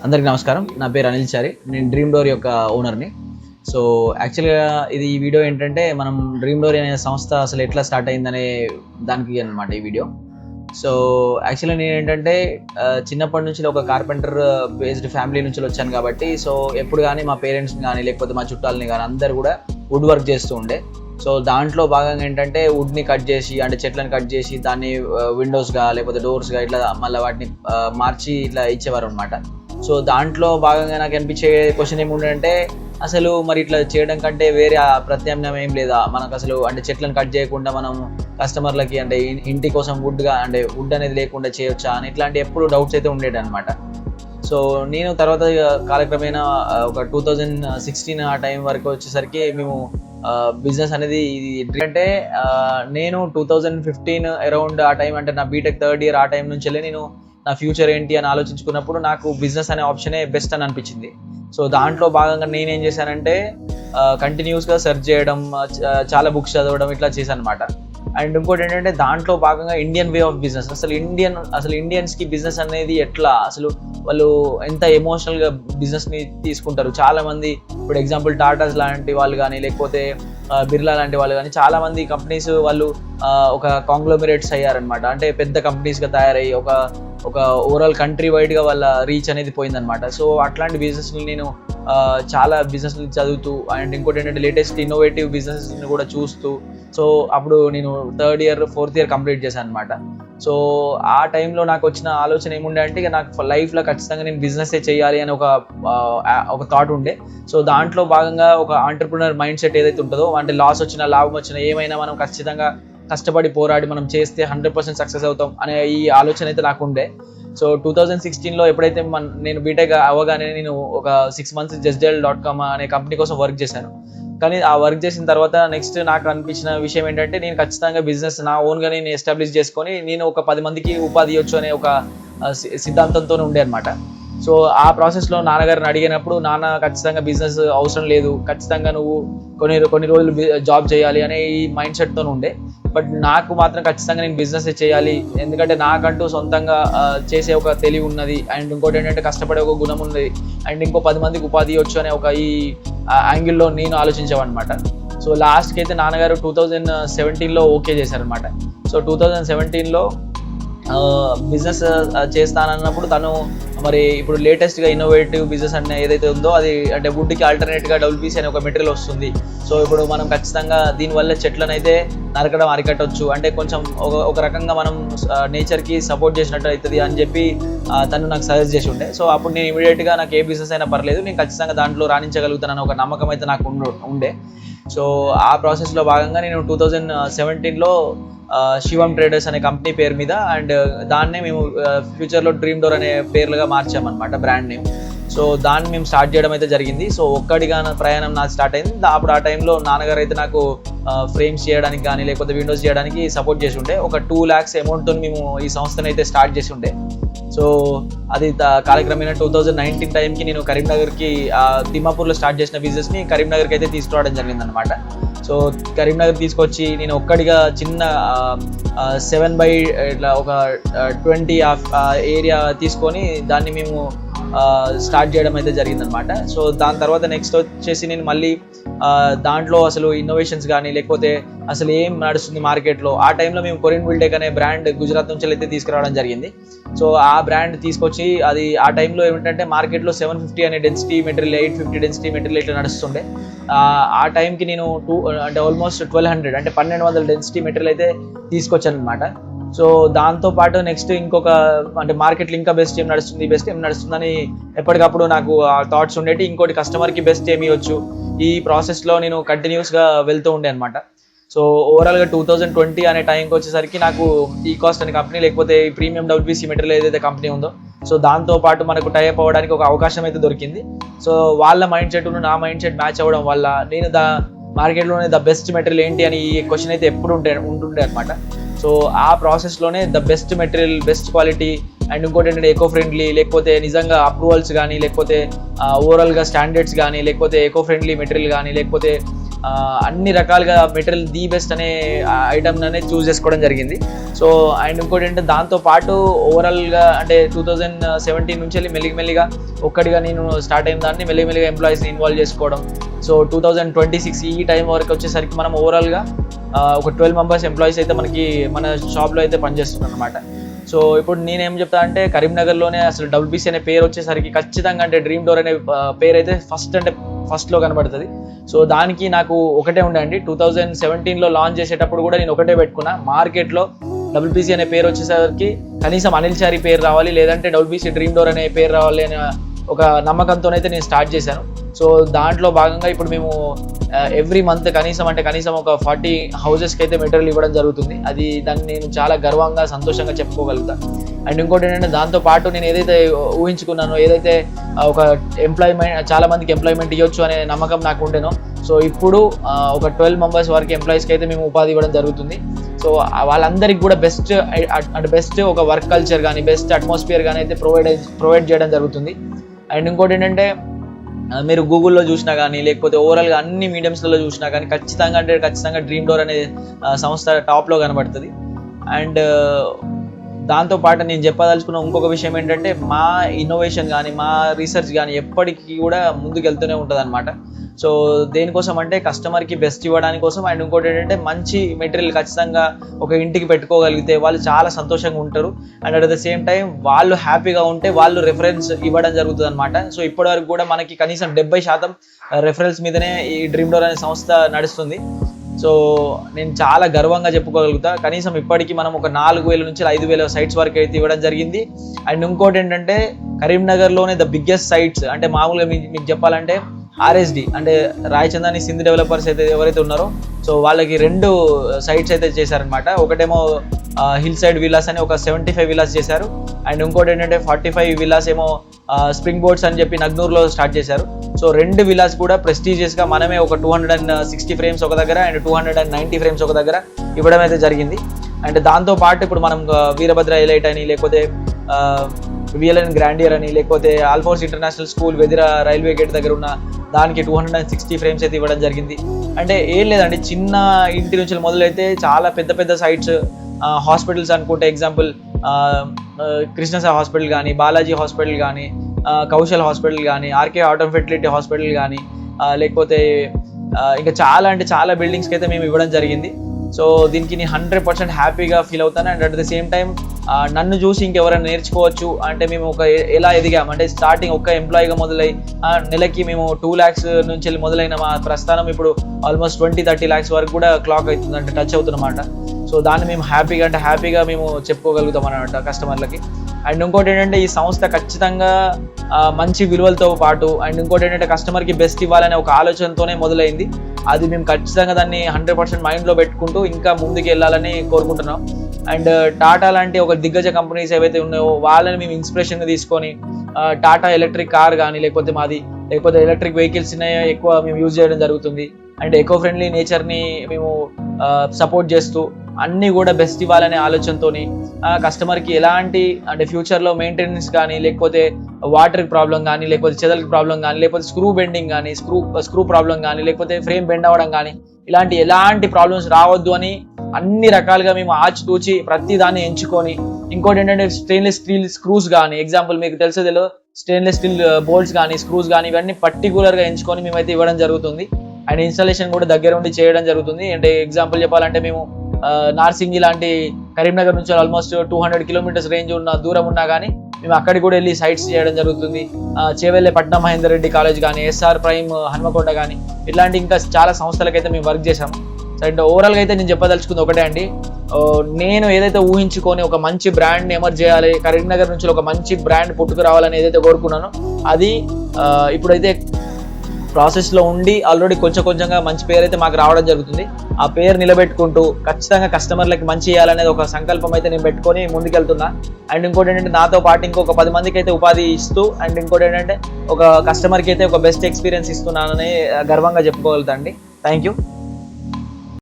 అందరికీ నమస్కారం. నా పేరు అనిల్ చారి. నేను డ్రీమ్ డోర్ యొక్క ఓనర్ని. సో యాక్చువల్గా ఈ వీడియో ఏంటంటే మనం డ్రీమ్ డోర్ అనే సంస్థ అసలు ఎట్లా స్టార్ట్ అయిందనే దానికి అనమాట ఈ వీడియో. సో యాక్చువల్గా నేను ఏంటంటే చిన్నప్పటి నుంచి ఒక కార్పెంటర్ బేస్డ్ ఫ్యామిలీ నుంచి వచ్చాను కాబట్టి సో ఎప్పుడు కానీ మా పేరెంట్స్ని కానీ లేకపోతే మా చుట్టాలని కానీ అందరు కూడా వుడ్ వర్క్ చేస్తూ ఉండే. సో దాంట్లో భాగంగా ఏంటంటే వుడ్ని కట్ చేసి అంటే చెట్లను కట్ చేసి దాన్ని విండోస్గా లేకపోతే డోర్స్గా ఇట్లా మళ్ళీ వాటిని మార్చి ఇట్లా ఇచ్చేవారు అనమాట. సో దాంట్లో భాగంగా నాకు అనిపించే క్వశ్చన్ ఏముండంటే అసలు మరి ఇట్లా చేయడం కంటే వేరే ప్రత్యామ్నాయం ఏం లేదా మనకు అసలు అంటే చెట్లను కట్ చేయకుండా మనం కస్టమర్లకి అంటే ఇంటి కోసం వుడ్ అనేది లేకుండా చేయొచ్చా అని ఇట్లాంటి ఎప్పుడు డౌట్స్ అయితే ఉండేది అనమాట. సో నేను తర్వాత కాలక్రమేణా ఒక 2016 ఆ టైం వరకు వచ్చేసరికి మేము బిజినెస్ అనేది ఇది అంటే నేను 2015 అరౌండ్ ఆ టైం అంటే నా బీటెక్ థర్డ్ ఇయర్ ఆ టైం నుంచి నేను నా ఫ్యూచర్ ఏంటి అని ఆలోచించుకున్నప్పుడు నాకు బిజినెస్ అనే ఆప్షనే బెస్ట్ అని అనిపించింది. సో దాంట్లో భాగంగా నేనేం చేశానంటే కంటిన్యూస్గా సెర్చ్ చేయడం, చాలా బుక్స్ చదవడం ఇట్లా చేశాను అనమాట. అండ్ ఇంకోటి ఏంటంటే దాంట్లో భాగంగా ఇండియన్ వే ఆఫ్ బిజినెస్, అసలు ఇండియన్స్కి బిజినెస్ అనేది ఎట్లా అసలు వాళ్ళు ఎంత ఎమోషనల్గా బిజినెస్ని తీసుకుంటారు. చాలామంది ఇప్పుడు ఎగ్జాంపుల్ టాటాస్ లాంటి వాళ్ళు కానీ లేకపోతే బిర్లా లాంటి వాళ్ళు కానీ చాలామంది కంపెనీస్ వాళ్ళు ఒక కాంగ్లోమరేట్స్ అయ్యారనమాట. అంటే పెద్ద కంపెనీస్గా తయారయ్యి ఒక ఓవరాల్ కంట్రీ వైడ్గా వాళ్ళ రీచ్ అనేది పోయిందనమాట. సో అట్లాంటి బిజినెస్ని నేను చాలా బిజినెస్ని చదువుతూ అండ్ ఇంకోటి ఏంటంటే లేటెస్ట్ ఇన్నోవేటివ్ బిజినెస్ని కూడా చూస్తూ సో అప్పుడు నేను third year fourth year complete చేశాను అనమాట. సో ఆ టైంలో నాకు వచ్చిన ఆలోచన ఏముండే అంటే ఇక నాకు లైఫ్లో ఖచ్చితంగా నేను బిజినెస్సే చేయాలి అని ఒక థాట్ ఉండే. సో దాంట్లో భాగంగా ఒక ఆంటర్ప్రినర్ మైండ్ సెట్ ఏదైతే ఉంటుందో అంటే లాస్ వచ్చినా లాభం వచ్చినా ఏమైనా మనం ఖచ్చితంగా కష్టపడి పోరాడి మనం చేస్తే 100% సక్సెస్ అవుతాం అనే ఈ ఆలోచన అయితే నాకు ఉండే. సో 2016లో ఎప్పుడైతే నేను బీటెక్ అవ్వగానే నేను ఒక 6 months justdial.com అనే కంపెనీ కోసం వర్క్ చేశాను. కానీ ఆ వర్క్ చేసిన తర్వాత నెక్స్ట్ నాకు అనిపించిన విషయం ఏంటంటే నేను ఖచ్చితంగా బిజినెస్ నా ఓన్గా నేను ఎస్టాబ్లిష్ చేసుకొని నేను ఒక 10 మందికి ఉపాధి ఇవ్వచ్చు అనే ఒక సిద్ధాంతంతో ఉండే అనమాట. సో ఆ ప్రాసెస్లో నాన్నగారిని అడిగినప్పుడు నాన్న ఖచ్చితంగా బిజినెస్ అవసరం లేదు, ఖచ్చితంగా నువ్వు కొన్ని రోజులు జాబ్ చేయాలి అనే ఈ మైండ్ సెట్తో ఉండే. బట్ నాకు మాత్రం ఖచ్చితంగా నేను బిజినెస్ చేయాలి, ఎందుకంటే నాకంటూ సొంతంగా చేసే ఒక తెలివి ఉన్నది అండ్ ఇంకోటి ఏంటంటే కష్టపడే ఒక గుణం ఉన్నది అండ్ ఇంకో 10 మందికి ఉపాధి ఇవ్వచ్చు అనే ఒక ఈ యాంగిల్లో నేను ఆలోచించామన్నమాట. సో లాస్ట్కి అయితే నాన్నగారు 2017లో ఓకే చేశారనమాట. సో 2017లో బిజినెస్ చేస్తానన్నప్పుడు తను మరి ఇప్పుడు లేటెస్ట్గా ఇన్నోవేటివ్ బిజినెస్ అనే ఏదైతే ఉందో అది అంటే వుడ్కి ఆల్టర్నేట్గా WPC అనే ఒక మెటీరియల్ వస్తుంది. సో ఇప్పుడు మనం ఖచ్చితంగా దీనివల్ల చెట్లను అయితే నరకడం అరికట్టవచ్చు, అంటే కొంచెం ఒక రకంగా మనం నేచర్కి సపోర్ట్ చేసినట్టు అవుతుంది అని చెప్పి తను నాకు సజెస్ట్ చేసి ఉండే. సో అప్పుడు నేను ఇమీడియట్గా నాకు ఏ బిజినెస్ అయినా పర్లేదు, నేను ఖచ్చితంగా దాంట్లో రాణించగలుగుతానని ఒక నమ్మకం అయితే నాకు ఉండే. సో ఆ ప్రాసెస్లో భాగంగా నేను 2017లో శివం ట్రేడర్స్ అనే కంపెనీ పేరు మీద అండ్ దాన్నే మేము ఫ్యూచర్లో డ్రీమ్ డోర్ అనే పేర్లుగా మార్చామన్నమాట, బ్రాండ్ నేమ్. సో దాన్ని మేము స్టార్ట్ చేయడం అయితే జరిగింది. సో ఒక్కడిగా ప్రయాణం నాకు స్టార్ట్ అయింది. అప్పుడు ఆ టైంలో నాన్నగారు అయితే నాకు ఫ్రేమ్స్ చేయడానికి కానీ లేకపోతే విండోస్ చేయడానికి సపోర్ట్ చేసి ఉండే. ఒక 2 lakhs అమౌంట్తో మేము ఈ సంస్థను అయితే స్టార్ట్ చేసి ఉండే. సో అది కాలక్రమేణా 2019 టైంకి నేను కరీంనగర్కి తిమ్మాపూర్లో స్టార్ట్ చేసిన బిజినెస్ని కరీంనగర్కి అయితే తీసుకురావడం జరిగిందనమాట. సో కరీంనగర్ తీసుకొచ్చి నేను ఒక్కడిగా చిన్న 7 by ఇట్లా ఒక 20 ఏరియా తీసుకొని దాన్ని మేము స్టార్ట్ చేయడం అయితే జరిగిందనమాట. సో దాని తర్వాత నెక్స్ట్ వచ్చేసి నేను మళ్ళీ దాంట్లో అసలు ఇన్నోవేషన్స్ కానీ లేకపోతే అసలు ఏం నడుస్తుంది మార్కెట్లో ఆ టైంలో మేము కొరియన్ బిల్డెక్ అనే బ్రాండ్ గుజరాత్ నుంచి అయితే తీసుకురావడం జరిగింది. సో ఆ బ్రాండ్ తీసుకొచ్చి అది ఆ టైంలో ఏమిటంటే మార్కెట్లో 750 అనే డెన్సిటీ మెటీరియల్, 850 డెన్సిటీ మెటీరియల్ ఇట్లా నడుస్తుండే. ఆ టైంకి నేను అంటే ఆల్మోస్ట్ 1200 అంటే 1200 డెన్సిటీ మెటీరియల్ అయితే తీసుకొచ్చాను అనమాట. సో దాంతోపాటు నెక్స్ట్ ఇంకొక అంటే మార్కెట్లో ఇంకా బెస్ట్ ఏం నడుస్తుందని ఎప్పటికప్పుడు నాకు ఆ థాట్స్ ఉండేవి. ఇంకోటి కస్టమర్కి బెస్ట్ ఏమి ఇవ్వచ్చు, ఈ ప్రాసెస్లో నేను కంటిన్యూస్గా వెళ్తూ ఉండే అనమాట. సో ఓవరాల్గా 2020 అనే టైంకి వచ్చేసరికి నాకు ఈ కాస్ట్ అనే కంపెనీ లేకపోతే ఈ ప్రీమియం WPC మెటీరియల్ ఏదైతే కంపెనీ ఉందో సో దాంతోపాటు మనకు టైప్ అవ్వడానికి ఒక అవకాశం అయితే దొరికింది. సో వాళ్ళ మైండ్ సెట్ నా మైండ్ సెట్ మ్యాచ్ అవ్వడం వల్ల నేను మార్కెట్లోనే ద బెస్ట్ మెటీరియల్ ఏంటి అని ఈ క్వశ్చన్ అయితే ఎప్పుడు ఉంటుండే అనమాట. సో ఆ ప్రాసెస్లోనే the best material, best quality and ఇంకోటి ఏంటంటే ఎకో ఫ్రెండ్లీ లేకపోతే నిజంగా అప్రూవల్స్ కానీ లేకపోతే ఓవరాల్గా స్టాండర్డ్స్ కానీ లేకపోతే ఎకో ఫ్రెండ్లీ మెటీరియల్ కానీ లేకపోతే అన్ని రకాలుగా మెటీరియల్ ది బెస్ట్ అనే ఐటమ్ అనేది చూస్ చేసుకోవడం జరిగింది. సో అండ్ ఇంకోటి ఏంటంటే దాంతోపాటు ఓవరాల్గా అంటే 2017 నుంచి వెళ్ళి మెల్లిగా ఒక్కడిగా నేను స్టార్ట్ అయిన దాన్ని మెల్లిగా ఎంప్లాయీస్ని ఇన్వాల్వ్ చేసుకోవడం. సో 2026 ఈ టైం వరకు వచ్చేసరికి మనం ఓవరాల్గా ఒక 12 మెంబర్స్ ఎంప్లాయీస్ అయితే మనకి మన షాప్లో అయితే పనిచేస్తున్నాం అనమాట. సో ఇప్పుడు నేనేం చెప్తా అంటే కరీంనగర్లోనే అసలు WBC అనే పేరు వచ్చేసరికి ఖచ్చితంగా అంటే డ్రీమ్ డోర్ అనే పేరు అయితే ఫస్ట్లో కనబడుతుంది. సో దానికి నాకు ఒకటే ఉండండి, 2017లో లాంచ్ చేసేటప్పుడు కూడా నేను ఒకటే పెట్టుకున్నా, మార్కెట్లో WBC అనే పేరు వచ్చేసరికి కనీసం అనిల్ చారి పేరు రావాలి, లేదంటే WBC డ్రీమ్ డోర్ అనే పేరు రావాలి అనే ఒక నమ్మకంతోనైతే నేను స్టార్ట్ చేశాను. సో దాంట్లో భాగంగా ఇప్పుడు మేము ఎవ్రీ మంత్ కనీసం ఒక 40 హౌజెస్కి అయితే మెటీరియల్ ఇవ్వడం జరుగుతుంది. దాన్ని నేను చాలా గర్వంగా సంతోషంగా చెప్పుకోగలుగుతా. అండ్ ఇంకోటి ఏంటంటే దాంతోపాటు నేను ఏదైతే ఊహించుకున్నానో, ఏదైతే ఒక చాలా మందికి ఎంప్లాయ్మెంట్ ఇవ్వచ్చు అనే నమ్మకం నాకు ఉండేనో, సో ఇప్పుడు ఒక 12 మెంబర్స్ వరకు ఎంప్లాయీస్కి అయితే మేము ఉపాధి ఇవ్వడం జరుగుతుంది. సో వాళ్ళందరికీ కూడా బెస్ట్ ఒక వర్క్ కల్చర్ కానీ బెస్ట్ అట్మాస్ఫియర్ కానీ అయితే ప్రొవైడ్ చేయడం జరుగుతుంది. అండ్ ఇంకోటి ఏంటంటే మీరు గూగుల్లో చూసినా కానీ లేకపోతే ఓవరాల్గా అన్ని మీడియంస్లలో చూసినా కానీ ఖచ్చితంగా డ్రీమ్ డోర్ అనే సంస్థ టాప్లో కనబడుతుంది. అండ్ దాంతోపాటు నేను చెప్పదలుచుకున్న ఇంకొక విషయం ఏంటంటే మా ఇన్నోవేషన్ కానీ మా రీసెర్చ్ కానీ ఎప్పటికీ కూడా ముందుకు వెళ్తూనే ఉంటుంది అనమాట. సో దేనికోసం అంటే కస్టమర్కి బెస్ట్ ఇవ్వడానికి కోసం. అండ్ ఇంకోటి ఏంటంటే మంచి మెటీరియల్ ఖచ్చితంగా ఒక ఇంటికి పెట్టుకోగలిగితే వాళ్ళు చాలా సంతోషంగా ఉంటారు. And at the same time వాళ్ళు హ్యాపీగా ఉంటే వాళ్ళు రెఫరెన్స్ ఇవ్వడం జరుగుతుంది అనమాట. సో ఇప్పటివరకు కూడా మనకి కనీసం 70% రెఫరెన్స్ మీదనే ఈ డ్రీమ్ డోర్ అనే సంస్థ నడుస్తుంది. సో నేను చాలా గర్వంగా చెప్పుకోగలుగుతా. కనీసం ఇప్పటికీ మనం ఒక 4,000 నుంచి 5,000 సైట్స్ వరకు అయితే ఇవ్వడం జరిగింది. అండ్ ఇంకోటి ఏంటంటే కరీంనగర్లోనే ద బిగ్గెస్ట్ సైట్స్ అంటే మామూలుగా మీకు చెప్పాలంటే RSD అంటే రాయచందాని సింధ్ డెవలపర్స్ అయితే ఎవరైతే ఉన్నారో సో వాళ్ళకి 2 సైట్స్ అయితే చేశారనమాట. ఒకటేమో హిల్ సైడ్ విల్లాస్ అని ఒక 75 విల్లాస్ చేశారు. అండ్ ఇంకోటి ఏంటంటే 45 విల్లాస్ ఏమో స్ప్రింగ్ బోర్డ్స్ అని చెప్పి నగ్నూర్లో స్టార్ట్ చేశారు. సో 2 విల్లాస్ కూడా ప్రెస్టీజియస్గా మనమే ఒక 260 ఫ్రేమ్స్ ఒక దగ్గర అండ్ 290 ఫ్రేమ్స్ ఒక దగ్గర ఇవ్వడం అయితే జరిగింది. అండ్ దాంతోపాటు ఇప్పుడు మనం వీరభద్ర ఎలైట్ అని లేకపోతే VLN గ్రాండియర్ అని లేకపోతే Alphores international school Vedira railway gate దగ్గర ఉన్న దానికి 260 ఫ్రేమ్స్ అయితే ఇవ్వడం జరిగింది. అంటే ఏం లేదండి, చిన్న ఇంటి నుంచి మొదలైతే చాలా పెద్ద సైట్స్ హాస్పిటల్స్ అనుకుంటే ఎగ్జాంపుల్ కృష్ణసాయి హాస్పిటల్ కానీ బాలాజీ హాస్పిటల్ కానీ కౌశల్ హాస్పిటల్ కానీ ఆర్కే ఆటో ఫెర్టిలిటీ హాస్పిటల్ కానీ లేకపోతే ఇంకా చాలా బిల్డింగ్స్కి అయితే మేము ఇవ్వడం జరిగింది. సో దీనికి నేను 100% హ్యాపీగా ఫీల్ అవుతాను. And at the same time నన్ను చూసి ఇంకెవరైనా నేర్చుకోవచ్చు అంటే మేము ఎలా ఎదిగాం అంటే స్టార్టింగ్ ఒక్క ఎంప్లాయీగా మొదలై నెలకి మేము 2 lakhs నుంచి వెళ్ళి మొదలైన మా ప్రస్థానం ఇప్పుడు ఆల్మోస్ట్ 20-30 lakhs వరకు కూడా క్లాక్ అవుతుంది అంటే టచ్ అవుతుందన్నమాట. సో దాన్ని మేము హ్యాపీగా మేము చెప్పుకోగలుగుతాం అన్నమాట కస్టమర్లకి. అండ్ ఇంకోటి ఏంటంటే ఈ సంస్థ ఖచ్చితంగా మంచి విలువలతో పాటు అండ్ ఇంకోటి ఏంటంటే కస్టమర్కి బెస్ట్ ఇవ్వాలనే ఒక ఆలోచనతోనే మొదలైంది. అది మేము ఖచ్చితంగా దాన్ని 100% మైండ్లో పెట్టుకుంటూ ఇంకా ముందుకు వెళ్ళాలని కోరుకుంటున్నాం. అండ్ టాటా లాంటి ఒక దిగ్గజ కంపెనీస్ ఏవైతే ఉన్నాయో వాళ్ళని మేము ఇన్స్పిరేషన్గా తీసుకొని టాటా ఎలక్ట్రిక్ కార్ కానీ లేకపోతే ఎలక్ట్రిక్ వెహికల్స్ ఎక్కువ మేము యూజ్ చేయడం జరుగుతుంది. అండ్ ఎకో ఫ్రెండ్లీ నేచర్ని మేము సపోర్ట్ చేస్తూ అన్నీ కూడా బెస్ట్ ఇవ్వాలనే ఆలోచనతోని కస్టమర్కి ఎలాంటి అంటే ఫ్యూచర్లో మెయింటెనెన్స్ కానీ లేకపోతే వాటర్ ప్రాబ్లం కానీ లేకపోతే చెదలకి ప్రాబ్లం కానీ లేకపోతే స్క్రూ బెండింగ్ కానీ స్క్రూ ప్రాబ్లం కానీ లేకపోతే ఫ్రేమ్ బెండ్ అవ్వడం కానీ ఎలాంటి ప్రాబ్లమ్స్ రావద్దు అని అన్ని రకాలుగా మేము ఆచితూచి ప్రతి దాన్ని ఎంచుకొని ఇంకోటి ఏంటంటే స్టెయిన్లెస్ స్టీల్ స్క్రూస్ కానీ ఎగ్జాంపుల్ మీకు తెలిసేదిలో స్టెయిన్లెస్ స్టీల్ బోల్ట్స్ కానీ స్క్రూస్ కానీ ఇవన్నీ పర్టికులర్గా ఎంచుకొని మేమైతే ఇవ్వడం జరుగుతుంది. అండ్ ఇన్స్టాలేషన్ కూడా దగ్గర ఉండి చేయడం జరుగుతుంది. అంటే ఎగ్జాంపుల్ చెప్పాలంటే మేము నార్సింగి లాంటి కరీంనగర్ నుంచి ఆల్మోస్ట్ 200 కిలోమీటర్స్ రేంజ్ ఉన్న దూరం ఉన్నా కానీ మేము అక్కడికి కూడా వెళ్ళి సైట్స్ చేయడం జరుగుతుంది. చేవెళ్ళే పట్నం మహేందర్ రెడ్డి కాలేజ్ కానీ SR ప్రైమ్ హన్మకొండ కానీ ఇట్లాంటి ఇంకా చాలా సంస్థలకైతే మేము వర్క్ చేసాము. అండ్ ఓవరాల్గా అయితే నేను చెప్పదలుచుకుంది ఒకటే అండి, నేను ఏదైతే ఊహించుకొని ఒక మంచి బ్రాండ్ని ఎమర్జ్ చేయాలి కరీంనగర్ నుంచి ఒక మంచి బ్రాండ్ పుట్టుకు రావాలని ఏదైతే కోరుకున్నానో అది ఇప్పుడైతే ప్రాసెస్లో ఉండి ఆల్రెడీ కొంచెంగా మంచి పేరు అయితే మాకు రావడం జరుగుతుంది. ఆ పేరు నిలబెట్టుకుంటూ ఖచ్చితంగా కస్టమర్లకి మంచి చేయాలనేది ఒక సంకల్పం అయితే నేను పెట్టుకొని ముందుకెళ్తున్నా. అండ్ ఇంకోటి ఏంటంటే నాతో పాటు ఇంకొక 10 మందికి అయితే ఉపాధి ఇస్తూ అండ్ ఇంకోటి ఏంటంటే ఒక కస్టమర్కి అయితే ఒక బెస్ట్ ఎక్స్పీరియన్స్ ఇస్తున్నానని గర్వంగా చెప్పుకోగలుగుతా అండి. Thank you.